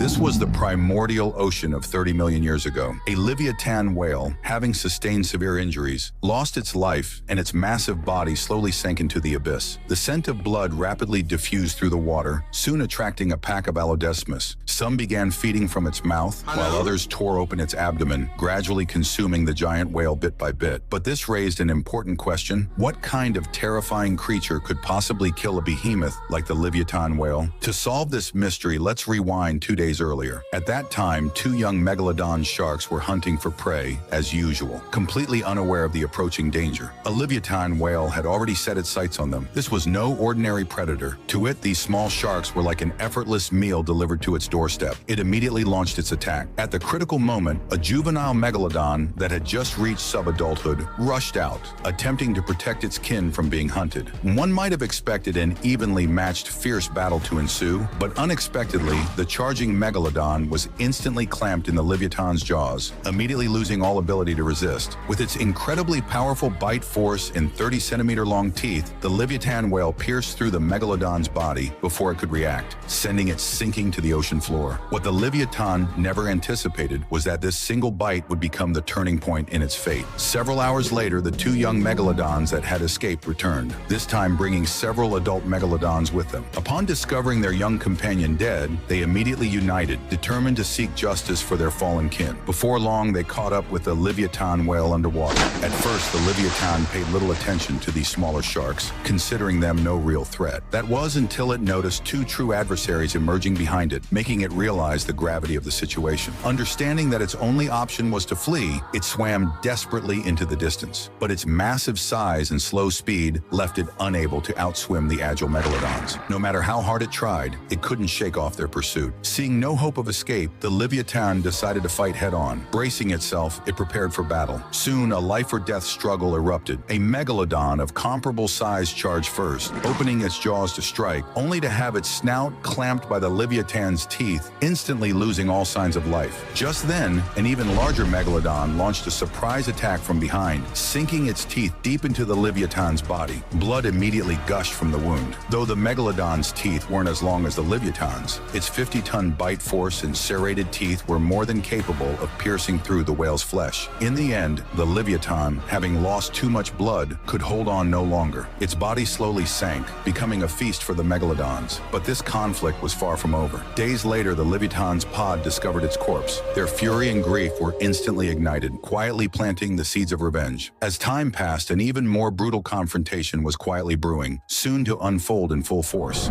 This was the primordial ocean of 30 million years ago. A Leviathan whale, having sustained severe injuries, lost its life and its massive body slowly sank into the abyss. The scent of blood rapidly diffused through the water, soon attracting a pack of Allodesmus. Some began feeding from its mouth, while others tore open its abdomen, gradually consuming the giant whale bit by bit. But this raised an important question. What kind of terrifying creature could possibly kill a behemoth like the Leviathan whale? To solve this mystery, let's rewind 2 days earlier. At that time, two young megalodon sharks were hunting for prey, as usual, completely unaware of the approaching danger. A Leviathan whale had already set its sights on them. This was no ordinary predator. To it, these small sharks were like an effortless meal delivered to its doorstep. It immediately launched its attack. At the critical moment, a juvenile megalodon that had just reached subadulthood rushed out, attempting to protect its kin from being hunted. One might have expected an evenly matched fierce battle to ensue, but unexpectedly, the charging megalodon was instantly clamped in the Leviathan's jaws, immediately losing all ability to resist. With its incredibly powerful bite force and 30-centimeter-long teeth, the Leviathan whale pierced through the megalodon's body before it could react, sending it sinking to the ocean floor. What the Leviathan never anticipated was that this single bite would become the turning point in its fate. Several hours later, the two young megalodons that had escaped returned, this time bringing several adult megalodons with them. Upon discovering their young companion dead, they immediately united, determined to seek justice for their fallen kin. Before long, they caught up with the Leviathan whale underwater. At first, the Leviathan paid little attention to these smaller sharks, considering them no real threat. That was until it noticed two true adversaries emerging behind it, making it realize the gravity of the situation. Understanding that its only option was to flee, it swam desperately into the distance. But its massive size and slow speed left it unable to outswim the agile megalodons. No matter how hard it tried, it couldn't shake off their pursuit. Seeing no hope of escape, the Leviathan decided to fight head-on. Bracing itself, it prepared for battle. Soon, a life-or-death struggle erupted. A megalodon of comparable size charged first, opening its jaws to strike, only to have its snout clamped by the Leviathan's teeth, instantly losing all signs of life. Just then, an even larger megalodon launched a surprise attack from behind, sinking its teeth deep into the Leviathan's body. Blood immediately gushed from the wound. Though the megalodon's teeth weren't as long as the Leviathan's, its 50-ton bite force and serrated teeth were more than capable of piercing through the whale's flesh. In the end, the Leviathan, having lost too much blood, could hold on no longer. Its body slowly sank, becoming a feast for the megalodons. But this conflict was far from over. Days later, the Leviathan's pod discovered its corpse. Their fury and grief were instantly ignited, quietly planting the seeds of revenge. As time passed, an even more brutal confrontation was quietly brewing, soon to unfold in full force.